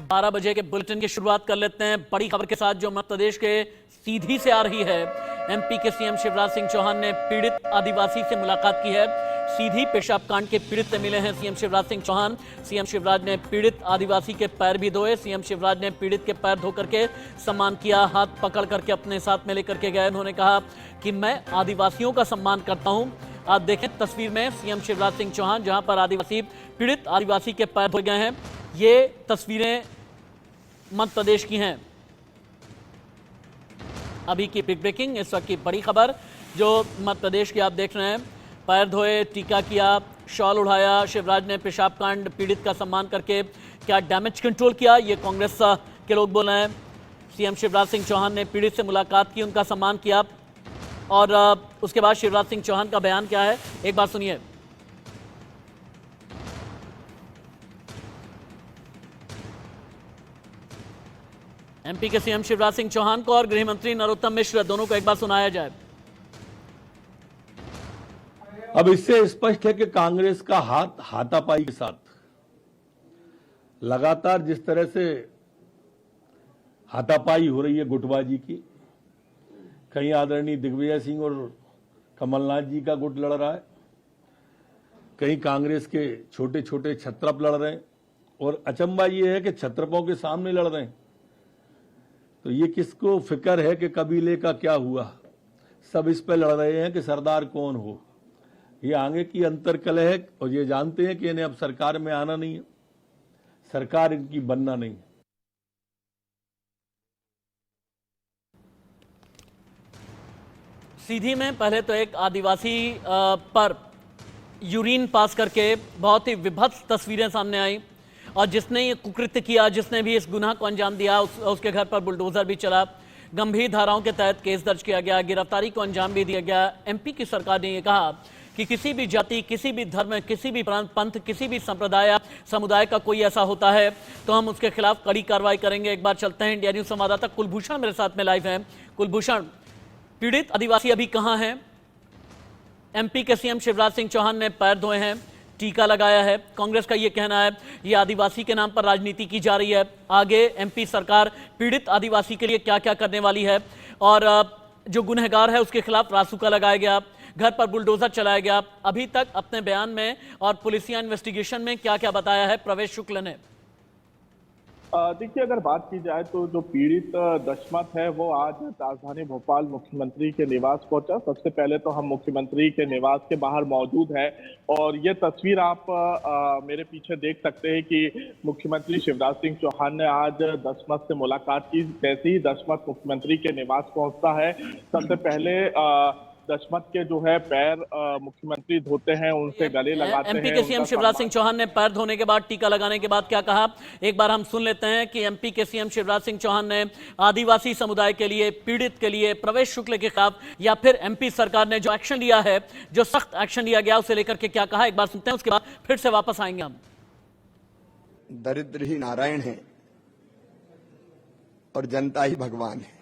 12 बजे के बुलेटिन की शुरुआत कर लेते हैं बड़ी खबर के साथ, जो मध्य प्रदेश के सीधी से आ रही है। एमपी के सीएम शिवराज सिंह चौहान ने पीड़ित आदिवासी से मुलाकात की है। सीधी पेशाब कांड के पीड़ित से मिले हैं सीएम शिवराज सिंह चौहान। सीएम शिवराज ने पीड़ित आदिवासी के पैर भी धोए। सीएम शिवराज ने पीड़ित के पैर धो करके सम्मान किया, हाथ पकड़ करके अपने साथ में लेकर के गए। उन्होंने कहा कि मैं आदिवासियों का सम्मान करता हूं। आप देखें तस्वीर में सीएम शिवराज सिंह चौहान, जहां पर पीड़ित आदिवासी के पैर धोए गए हैं। ये तस्वीरें मध्य प्रदेश की हैं। अभी की बिग ब्रेकिंग, इस वक्त की बड़ी खबर जो मध्य प्रदेश की आप देख रहे हैं। पैर धोए, टीका किया, शॉल उड़ाया। शिवराज ने पेशाब कांड पीड़ित का सम्मान करके क्या डैमेज कंट्रोल किया, ये कांग्रेस के लोग बोल रहे हैं। सीएम शिवराज सिंह चौहान ने पीड़ित से मुलाकात की, उनका सम्मान किया। और उसके बाद शिवराज सिंह चौहान का बयान क्या है, एक बार सुनिए। एमपी के सीएम शिवराज सिंह चौहान को और गृह मंत्री नरोत्तम मिश्र दोनों को एक बार सुनाया जाए। अब इससे स्पष्ट है कि कांग्रेस का हाथ हाथापाई के साथ लगातार जिस तरह से हाथापाई हो रही है गुटबाजी की, कहीं आदरणीय दिग्विजय सिंह और कमलनाथ जी का गुट लड़ रहा है, कहीं कांग्रेस के छोटे छोटे छत्रप लड़ रहे हैं, और अचंबा ये है कि छत्रपों के सामने लड़ रहे हैं। तो ये किसको फिक्र है कि कबीले का क्या हुआ, सब इस पे लड़ रहे हैं कि सरदार कौन हो। ये आगे की अंतर्कलह है, और ये जानते हैं कि इन्हें अब सरकार में आना नहीं है, सरकार इनकी बनना नहीं है। सीधी में पहले तो एक आदिवासी पर यूरिन पास करके बहुत ही विभत्स तस्वीरें सामने आई, और जिसने ये कुकृत्य किया, जिसने भी इस गुनाह को अंजाम दिया, उसके घर पर बुलडोजर भी चला। गंभीर धाराओं के तहत केस दर्ज किया गया, गिरफ्तारी को अंजाम भी दिया गया। एमपी की सरकार ने यह कहा कि किसी भी जाति, किसी भी धर्म, किसी भी पंथ, किसी भी संप्रदाय समुदाय का कोई ऐसा होता है तो हम उसके खिलाफ कड़ी कार्रवाई करेंगे। एक बार चलते हैं, इंडिया न्यूज संवाददाता कुलभूषण मेरे साथ में लाइव हैं। कुलभूषण, पीड़ित आदिवासी अभी कहां हैं? एमपी के सीएम शिवराज सिंह चौहान ने पैर धोए हैं, टीका लगाया है। कांग्रेस का यह कहना है ये आदिवासी के नाम पर राजनीति की जा रही है। आगे एमपी सरकार पीड़ित आदिवासी के लिए क्या क्या करने वाली है, और जो गुनहगार है उसके खिलाफ रासुका लगाया गया, घर पर बुलडोजर चलाया गया। अभी तक अपने बयान में और पुलिसिया इन्वेस्टिगेशन में क्या क्या बताया है प्रवेश शुक्ल ने? देखिए, अगर बात की जाए तो जो पीड़ित दशमत है वो आज राजधानी भोपाल मुख्यमंत्री के निवास पहुंचा। सबसे पहले तो हम मुख्यमंत्री के निवास के बाहर मौजूद है, और ये तस्वीर आप मेरे पीछे देख सकते हैं कि मुख्यमंत्री शिवराज सिंह चौहान ने आज दशमत से मुलाकात की। जैसे ही दशमत मुख्यमंत्री के निवास पहुंचता है, सबसे पहले दशमत के जो है पैर मुख्यमंत्री धोते हैं, उनसे गले लगाते हैं। एमपी के सीएम शिवराज सिंह चौहान ने पैर धोने के बाद, टीका लगाने के बाद क्या कहा, एक बार हम सुन लेते हैं कि एमपी के सीएम शिवराज सिंह चौहान ने आदिवासी समुदाय के लिए, पीड़ित के लिए, प्रवेश शुक्ल के खिलाफ या फिर एमपी सरकार ने जो एक्शन लिया है, जो सख्त एक्शन लिया गया, उसे लेकर के क्या कहा, एक बार सुनते हैं, उसके बाद फिर से वापस आएंगे हम। दरिद्र ही नारायण है और जनता ही भगवान है।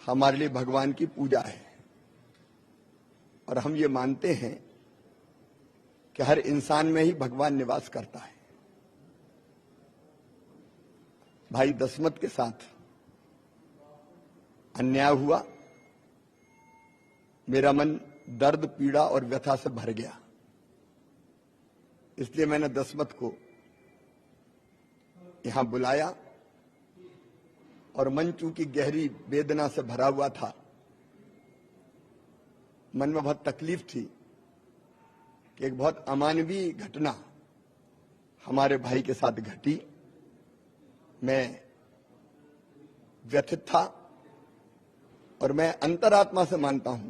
हमारे लिए भगवान की पूजा है, और हम ये मानते हैं कि हर इंसान में ही भगवान निवास करता है। भाई दशमत के साथ अन्याय हुआ, मेरा मन दर्द, पीड़ा और व्यथा से भर गया। इसलिए मैंने दशमत को यहां बुलाया, और मन चूंकि गहरी वेदना से भरा हुआ था, मन में बहुत तकलीफ थी कि एक बहुत अमानवीय घटना हमारे भाई के साथ घटी। मैं व्यथित था, और मैं अंतरात्मा से मानता हूं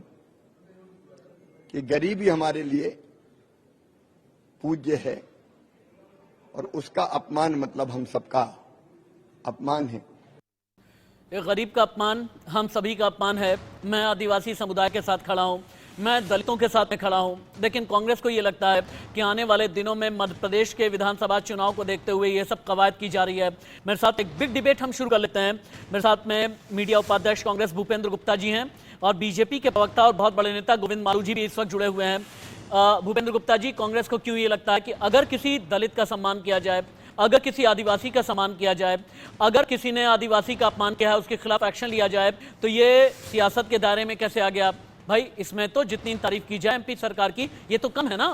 कि गरीबी हमारे लिए पूज्य है, और उसका अपमान मतलब हम सबका अपमान है। एक गरीब का अपमान हम सभी का अपमान है। मैं आदिवासी समुदाय के साथ खड़ा हूं, मैं दलितों के साथ में खड़ा हूं, लेकिन कांग्रेस को यह लगता है कि आने वाले दिनों में मध्य प्रदेश के विधानसभा चुनाव को देखते हुए ये सब कवायद की जा रही है। मेरे साथ एक बिग डिबेट हम शुरू कर लेते हैं। मेरे साथ में मीडिया उपाध्यक्ष कांग्रेस भूपेंद्र गुप्ता जी हैं, और बीजेपी के प्रवक्ता और बहुत बड़े नेता गोविंद मालू जी भी इस वक्त जुड़े हुए हैं। भूपेंद्र गुप्ता जी, कांग्रेस को क्यों ये लगता है कि अगर किसी दलित का सम्मान किया जाए, अगर किसी आदिवासी का सम्मान किया जाए, अगर किसी ने आदिवासी का अपमान किया है उसके खिलाफ एक्शन लिया जाए, तो ये सियासत के दायरे में कैसे आ गया? भाई इसमें तो जितनी तारीफ की जाए एमपी सरकार की, ये तो कम है ना?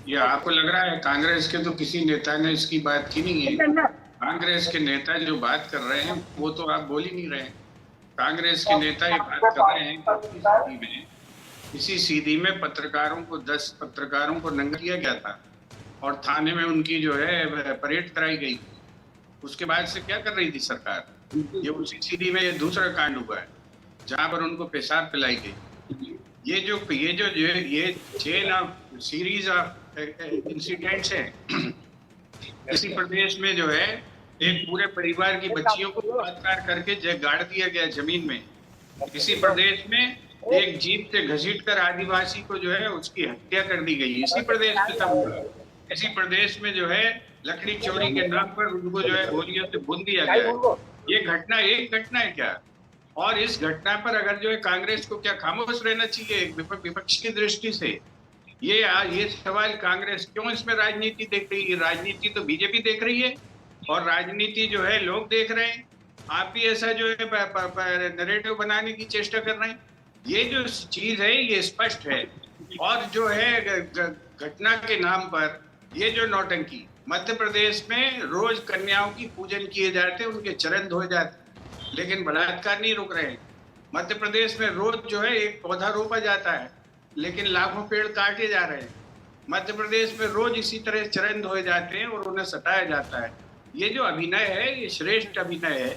ये आपको लग रहा है कांग्रेस के तो किसी नेता ने इसकी बात की नहीं है। कांग्रेस के नेता जो बात कर रहे हैं वो तो आप बोल ही नहीं रहे हैं। कांग्रेस के नेता ये बात कर रहे हैं कि इसी सीधी में पत्रकारों को 10 पत्रकारों को नंगा किया गया था और थाने में उनकी जो है परेड कराई गई। उसके बाद से क्या कर रही थी सरकार? ये उसी सीधी में ये दूसरा कांड हुआ है जहां पर उनको पेशाब पिलाई गई। ये chain of series of incidents है। इसी प्रदेश में जो है एक पूरे परिवार की बच्चियों को बलात्कार करके गाड़ दिया गया जमीन में। इसी प्रदेश में एक जीप से घसीट कर आदिवासी को जो है उसकी हत्या कर दी गई। इसी प्रदेश में सब हुआ। इसी प्रदेश में जो है लकड़ी चोरी के नाम पर उनको जो है गोलियों से भून दिया गया है। ये घटना एक घटना है क्या? और इस घटना पर अगर जो है कांग्रेस को क्या खामोश रहना चाहिए विपक्ष की दृष्टि से? ये सवाल कांग्रेस क्यों इसमें राजनीति देख रही है? राजनीति तो बीजेपी देख रही है और राजनीति जो है लोग देख रहे हैं। आप भी ऐसा जो है नैरेटिव बनाने की चेष्टा कर रहे हैं। ये जो चीज है ये स्पष्ट है। और जो है घटना के नाम पर ये जो नौटंकी, मध्य प्रदेश में रोज कन्याओं की पूजन किए जाते, उनके चरण धोए जाते, लेकिन बलात्कार नहीं रुक रहे। मध्य प्रदेश में रोज जो है एक पौधा रोपा जाता है लेकिन लाखों पेड़ काटे जा रहे हैं। मध्य प्रदेश में रोज इसी तरह चरण धोए जाते हैं और उन्हें सताया जाता है। ये जो अभिनय है ये श्रेष्ठ अभिनय है,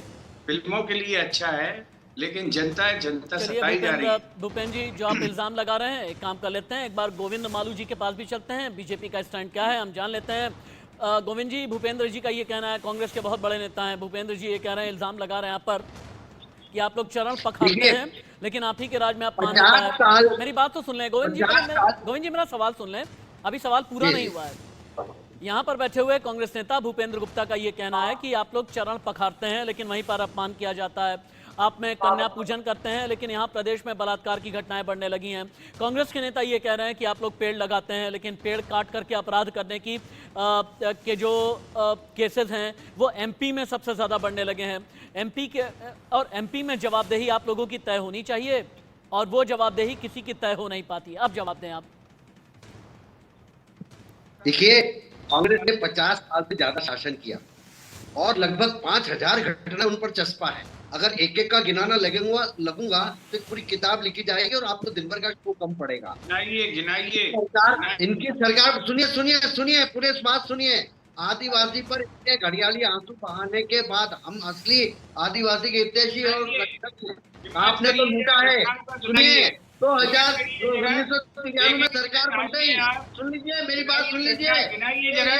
फिल्मों के लिए अच्छा है, लेकिन जनता सताई जा रही है। भूपेंद्र जी, जो आप इल्जाम लगा रहे हैं, एक काम कर लेते हैं, एक बार गोविंद मालू जी के पास भी चलते हैं, बीजेपी का स्टैंड क्या है हम जान लेते हैं। गोविंद जी, भूपेंद्र जी का ये कहना है, कांग्रेस के बहुत बड़े नेता हैं, भूपेंद्र जी ये कह रहे हैं, इल्जाम लगा रहे हैं आप पर कि आप लोग चरण पखारते हैं लेकिन आप ही के राज में आप मान होता है। मेरी बात तो सुन लें गोविंद जी, मेरा सवाल सुन लें, अभी सवाल पूरा नहीं हुआ है। यहाँ पर बैठे हुए कांग्रेस नेता भूपेंद्र गुप्ता का ये कहना है कि आप लोग चरण पखारते हैं लेकिन वहीं पर अपमान किया जाता है, आप में कन्या पूजन करते हैं लेकिन यहाँ प्रदेश में बलात्कार की घटनाएं बढ़ने लगी हैं। कांग्रेस के नेता ये कह रहे हैं कि आप लोग पेड़ लगाते हैं लेकिन पेड़ काट करके अपराध करने की के जो केसेस हैं वो एमपी में सबसे ज्यादा बढ़ने लगे हैं। एमपी में जवाबदेही आप लोगों की तय होनी चाहिए और वो जवाबदेही किसी की तय हो नहीं पाती। अब जवाब दें आप। देखिए, कांग्रेस ने 50 साल से ज्यादा शासन किया और लगभग 5000 घटना उन पर चस्पा है। अगर एक एक का गिनाना लगूंगा तो पूरी किताब लिखी जाएगी और आपको दिन भर का शो कम पड़ेगा। गिनाइए। इनकी सरकार सुनिए पूरे बात सुनिए। आदिवासी पर इतने घड़ियाली आंसू बहाने के बाद हम असली आदिवासी के हितैषी और आपने तो लूटा है। सुनिए, 1993 में सरकार बन गई। सुन लीजिए मेरी बात, सुन लीजिए।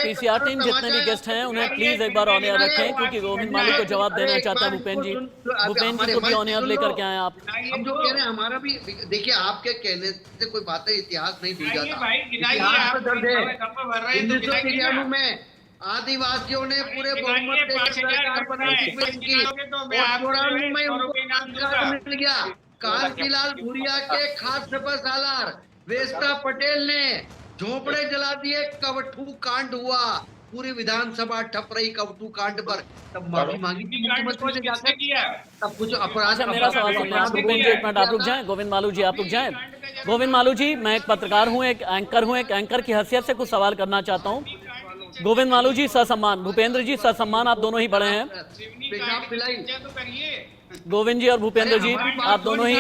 पीसीआर टीम जितने भी गेस्ट हैं उन्हें प्लीज एक बार ऑन एयर रखें क्योंकि गोविंद मालू को जवाब देना चाहता है भूपेंद्र जी को भी ऑन एयर लेकर के आए आप। हम जो कह रहे हैं हमारा भी देखिए, आपके कहने से कोई बातें इतिहास नहीं भूल जाता। इतिहास 1993 में आदिवासियों ने पूरे बहुमत के सरकार बनाई मिल गया। कांतिलाल भूरिया के खाद्य सालार वेस्ता पटेल ने झोपड़े जला दिए, कवठू कांड हुआ, पूरी विधानसभा ठप रही कवठू कांड पर। तब माफी मांगी थी मुख्यमंत्री से जाकर किया, तब कुछ अपराध। मेरा सवाल सुन लें आप भूपेंद्र जी, एक मिनट आप रुक जाएं। गोविंद मालू जी आप रुक जाएं। गोविंद मालू जी, मैं एक पत्रकार हूं, एक एंकर हूं, एक एंकर की हैसियत से कुछ सवाल करना चाहता हूं। गोविंद मालू जी ससम्मान, भूपेंद्र जी ससम्मान, आप दोनों ही बड़े हैं। गोविंद जी और भूपेंद्र जी आप दोनों ही,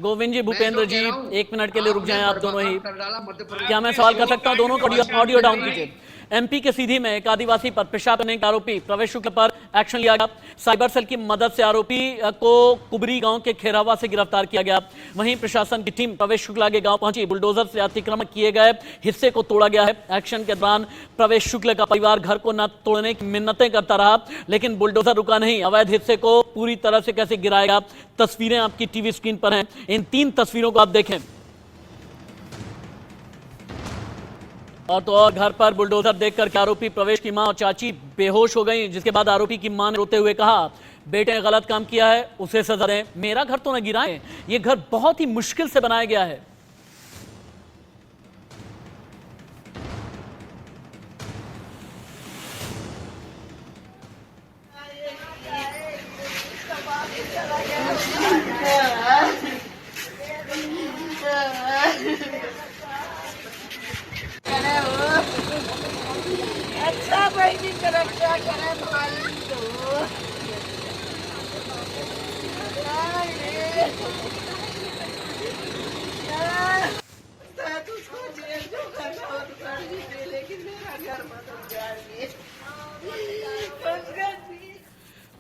गोविंद जी भूपेंद्र जी एक मिनट के लिए रुक जाएं आप दोनों ही। क्या मैं सवाल कर सकता हूं? दोनों को ऑडियो डाउन कीजिए। एमपी के सीधी में एक आदिवासी पर पेशाब करने के आरोपी प्रवेश शुक्ल पर एक्शन लिया गया। साइबर सेल की मदद से आरोपी को कुबरी गांव के खेरावा से गिरफ्तार किया गया। वहीं प्रशासन की टीम प्रवेश शुक्ला के गांव पहुंची, बुलडोजर से अतिक्रमण किए गए हिस्से को तोड़ा गया है। एक्शन के दौरान प्रवेश शुक्ल का परिवार घर को न तोड़ने की मिन्नतें करता रहा लेकिन बुलडोजर रुका नहीं। अवैध हिस्से को पूरी तरह से कैसे गिराएगा, तस्वीरें आपकी टीवी स्क्रीन पर हैं। इन 3 तस्वीरों को आप देखें। और तो और घर पर बुलडोजर देखकर आरोपी प्रवेश की मां और चाची बेहोश हो गई, जिसके बाद आरोपी की मां ने रोते हुए कहा, बेटे ने गलत काम किया है, उसे सजा दें, मेरा घर तो न गिराएं, ये घर बहुत ही मुश्किल से बनाया गया है। रक्षा करें भाई तो उसको जेल जो करना हो तो कर दीजिए, लेकिन मेरा घर मत उजाड़िए।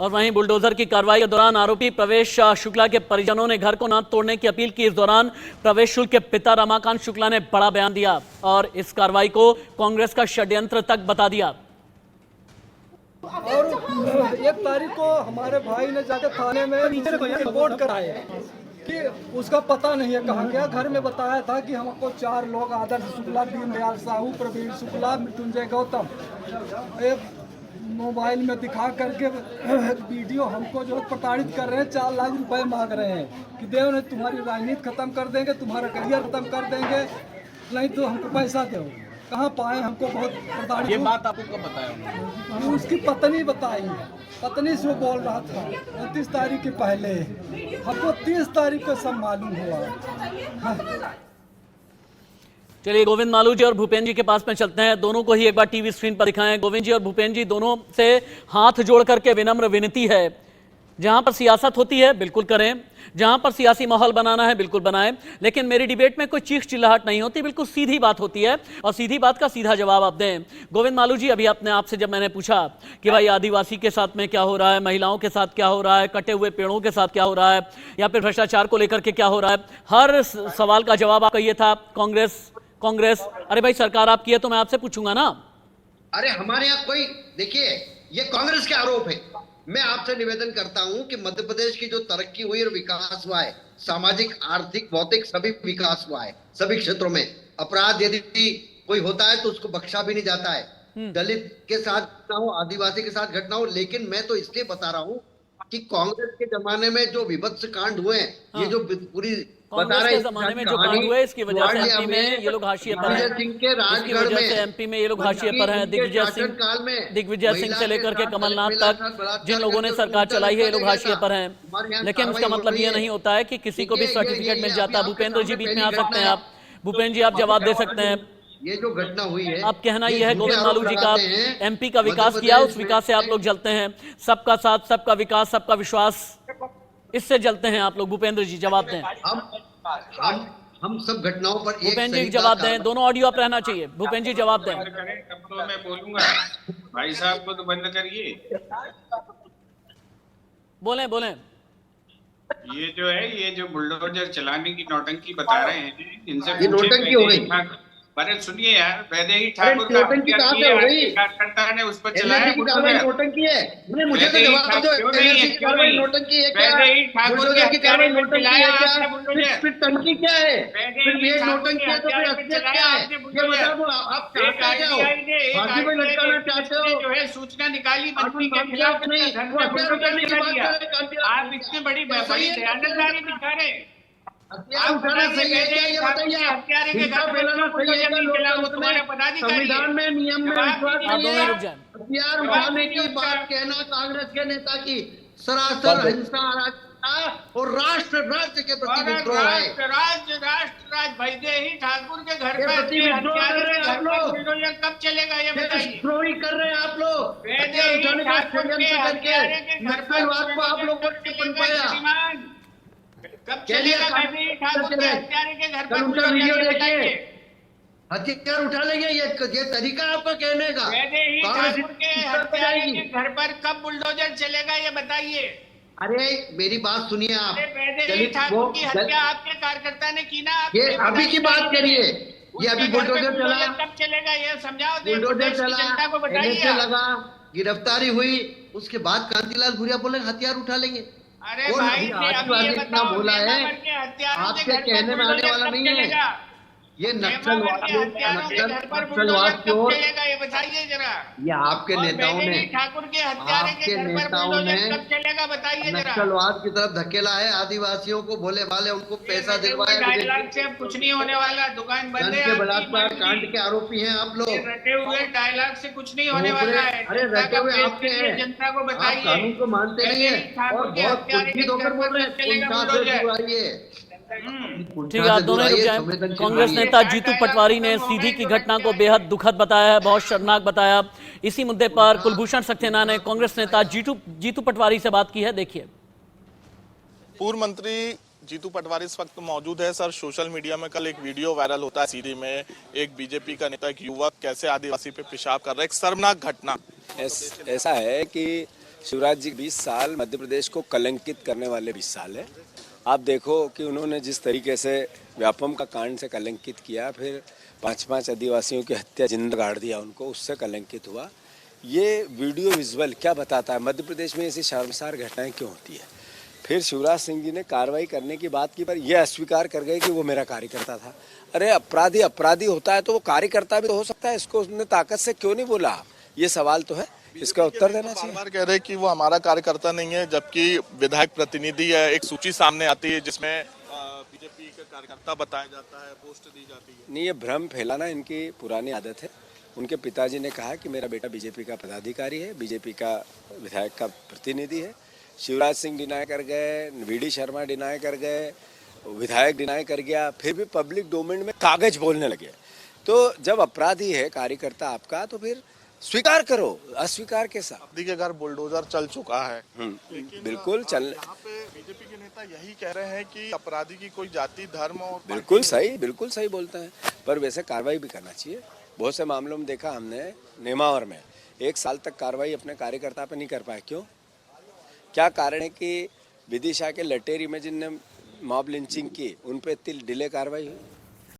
और वहीं बुलडोजर की कार्रवाई के दौरान आरोपी प्रवेश शुक्ला के परिजनों ने घर को न तोड़ने की अपील की। इस दौरान प्रवेश शुक्ला के पिता रमाकांत शुक्ला ने बड़ा बयान दिया और इस कार्रवाई को कांग्रेस का षड्यंत्र तक बता दिया। और 1 तारीख को हमारे भाई ने जाकर थाने में रिपोर्ट कराया कि उसका पता नहीं है कहाँ गया। घर में बताया था कि हमको 4 लोग आदर्श शुक्ला, दीनदयाल साहू, प्रवीण शुक्ला, मृत्युंजय गौतम, मोबाइल में दिखा करके वीडियो हमको जो प्रताड़ित कर रहे हैं। 4 लाख रुपए मांग रहे हैं कि देव ने तुम्हारी राजनीति खत्म कर देंगे, तुम्हारा करियर खत्म कर देंगे, नहीं तो हमको पैसा दो। कहाँ पाए, हमको बहुत प्रताड़ित। ये बात आपको कब बताया? उसकी पत्नी बताई है, पत्नी से वो बोल रहा था 29 तारीख के पहले, हमको 30 तारीख को सब मालूम हुआ। चलिए गोविंद मालू जी और भूपेंद्र जी के पास में चलते हैं। दोनों को ही एक बार टीवी स्क्रीन पर दिखाएं। गोविंद जी और भूपेंद्र जी, दोनों से हाथ जोड़ करके विनम्र विनती है, जहां पर सियासत होती है बिल्कुल करें, जहां पर सियासी माहौल बनाना है बिल्कुल बनाएं, लेकिन मेरी डिबेट में कोई चीख चिल्लाहट नहीं होती, बिल्कुल सीधी बात होती है और सीधी बात का सीधा जवाब आप दें। गोविंद मालू जी, अभी अपने आपसे जब मैंने पूछा कि भाई आदिवासी के साथ में क्या हो रहा है, महिलाओं के साथ क्या हो रहा है, कटे हुए पेड़ों के साथ क्या हो रहा है, या फिर भ्रष्टाचार को लेकर के क्या हो रहा है, हर सवाल का जवाब आपका ये था कांग्रेस। अरे भाई सरकार आपकी है तो मैं आपसे पूछूंगा ना। अरे हमारे यहाँ कोई, देखिए ये कांग्रेस के आरोप है। मैं आपसे निवेदन करता हूं कि मध्य प्रदेश की जो तरक्की हुई और विकास हुआ है, सामाजिक, आर्थिक, भौतिक सभी विकास हुआ है सभी क्षेत्रों में। अपराध यदि कोई होता है तो उसको बख्शा भी नहीं जाता है। दलित के साथ घटना हो, आदिवासी के साथ घटना हो, लेकिन मैं तो इसलिए बता रहा हूं कि कांग्रेस के जमाने में जो विभत्स कांड हुए हैं, ये जो पूरी कांग्रेस के जमाने में जो कांड हुए, इसकी वजह से एमपी में ये लोग हाशिए पर हैं। इसकी वजह से एमपी में ये लोग हाशिए पर हैं। दिग्विजय सिंह से लेकर के कमलनाथ तक जिन लोगों ने सरकार चलाई है, ये लोग हाशिए पर हैं। लेकिन उसका मतलब ये नहीं होता है कि किसी को भी सर्टिफिकेट मिल जाता। भूपेंद्र जी बीच में आ सकते हैं आप। भूपेंद्र जी आप जवाब दे सकते हैं। ये जो घटना हुई है, आप कहना ये है गोविंद मालू जी का, एमपी का विकास किया, उस विकास से आप लोग जलते हैं। सबका साथ, सबका विकास, सबका विश्वास, इससे जलते हैं आप लोग। भूपेंद्र जी जवाब दें। हम सब घटनाओं पर एक भूपेंद्र जी जवाब दें। दोनों ऑडियो आप रहना चाहिए। भूपेंद्र जी जवाब दें। तब तो मैं बोलूंगा। भाई साहब को तो बंद करिए। बोलें। ये जो बुलडोजर चलाने की नौटंकी बता रहे हैं, इनसे नौटंकी हो गई। अरे सुनिए यार, वैदेही ठाकुर का नौटंकी कहाँ से हो गई? कार्यकर्ता ने उस पर चलाया। नौटंकी है, मुझे तो जवाब दो। नौटंकी है क्या? बुलडोजर की कार्रवाई नौटंकी है क्या? फिर टंकी क्या है? फिर ये नौटंकी है तो फिर असलियत क्या है? ये बता दो। आप चाहते क्या हो? फांसी में लटकाना चाहते हो? जो है सूचना निकाली मंत्री के खिलाफ नहीं, आप इतनी बड़ी दयानतदारी दिखा रहे हैं। हथियार उठाना सही है क्या? ये बताइए। हिंसा फैलाना सही है क्या? संविधान में, नियम में विश्वास नहीं है। हथियार उठाने की बात कहना कांग्रेस के नेता की सरासर हिंसा, अराजकता और राष्ट्र राज्य के प्रति विद्रोह है। राष्ट्र वैदेही ठाकुर के घर पर कब चलेगा ये बताइए। विद्रोही कर रहे हैं आप लोग। हथियार उठाने का षड्यंत्र करके नक्सलवाद को आप लोगों ने पनपाया। कब चलेगा वैदेही ठाकुर के हत्यारे के घर पर? उनका वीडियो देखिए। हथियार उठा लेंगे, ये तरीका आपका कहने का। वैदेही ठाकुर के हत्यारे के घर पर कब बुलडोजर चलेगा ये बताइए। अरे मेरी बात सुनिए आप। वैदेही ठाकुर की हत्या आपके कार्यकर्ता ने की ना। ये अभी की बात करिए। ये अभी बुलडोजर चला, कब चलेगा ये समझाओ। बुलडोजर चला, जनता को बताइए। लगा, गिरफ्तारी हुई, उसके बाद कांतिलाल भूरिया बोले हथियार उठा लेंगे। अरे भाई इतना बोला है, आपके कहने में आने वाला नहीं है। ये नक्सलवाद की ओर, ये बताइए जरा। ये आपके नेताओं ने, ठाकुर के हत्यारे के घर पर कब चलेगा बताइए जरा। नक्सलवाद की तरफ धकेला है आदिवासियों को, भोले भाले उनको पैसा दिलवाया। डायलॉग से अब कुछ नहीं होने वाला, दुकान बंद है। बलात्कार कांड के आरोपी हैं आप लोग। रटे हुए डायलॉग से कुछ नहीं होने वाला है। अरे रटे हुए आपके हैं, जनता को बताइए। कानून को मानते नहीं है और बहुत बुद्धि धोकर बोल रहे हैं। ठीक है, आप दोनों ही रुक जाएं। कांग्रेस नेता जीतू पटवारी ने सीधी की घटना को बेहद दुखद बताया है, बहुत शर्मनाक बताया। इसी मुद्दे पर कुलभूषण सक्सेना ने कांग्रेस नेता जीतू पटवारी से बात की है, देखिए। पूर्व मंत्री जीतू पटवारी इस वक्त मौजूद है। सर, सोशल मीडिया में कल एक वीडियो वायरल होता है, सीधी में एक बीजेपी का नेता, एक युवक कैसे आदिवासी पे पेशाब कर रहा है, एक शर्मनाक घटना। ऐसा है कि शिवराज जी 20 साल मध्य प्रदेश को कलंकित करने वाले 20 साल है। आप देखो कि उन्होंने जिस तरीके से व्यापम का कांड से कलंकित किया, फिर 5 आदिवासियों की हत्या, जिंदा गाड़ दिया उनको, उससे कलंकित हुआ। ये वीडियो विजुअल क्या बताता है? मध्य प्रदेश में ऐसी शर्मसार घटनाएं क्यों होती है? फिर शिवराज सिंह जी ने कार्रवाई करने की बात की, पर यह अस्वीकार कर गए कि वो मेरा कार्यकर्ता था। अरे अपराधी होता है तो वो कार्यकर्ता भी तो हो सकता है, इसको उसने ताकत से क्यों नहीं बोला? ये सवाल तो है, इसका उत्तर देना चाहिए। बार कह रहे कि वो हमारा कार्यकर्ता नहीं है, जबकि विधायक प्रतिनिधि है। एक सूची सामने आती है जिसमें बीजेपी का कार्यकर्ता बताया जाता है, पोस्ट दी जाती है। नहीं, ये भ्रम फैलाना इनकी पुरानी आदत है। उनके पिताजी ने कहा कि मेरा बेटा बीजेपी का पदाधिकारी है, बीजेपी का विधायक का प्रतिनिधि है। शिवराज सिंह डिनाई कर गए, वीडी शर्मा डिनाई कर गए, विधायक डिनाई कर गया, फिर भी पब्लिक डोमेन में कागज बोलने लगे। तो जब अपराधी है कार्यकर्ता आपका, तो फिर स्वीकार करो, अस्वीकार के साथ। अपराधी के घर बुलडोजर चल चुका है। बिल्कुल चल। यहाँ पे बीजेपी के नेता यही कह रहे हैं कि अपराधी की कोई जाति, धर्म और बिल्कुल सही बोलता है, पर वैसे कार्रवाई भी करना चाहिए। बहुत से मामलों में देखा हमने, नेमावर में 1 साल तक कार्रवाई अपने कार्यकर्ता पे नहीं कर पाए। क्यों? क्या कारण है कि विदिशा के लटेरी में जिनने मॉब लिंचिंग की, उन पे इतनी डिले कार्रवाई हुई?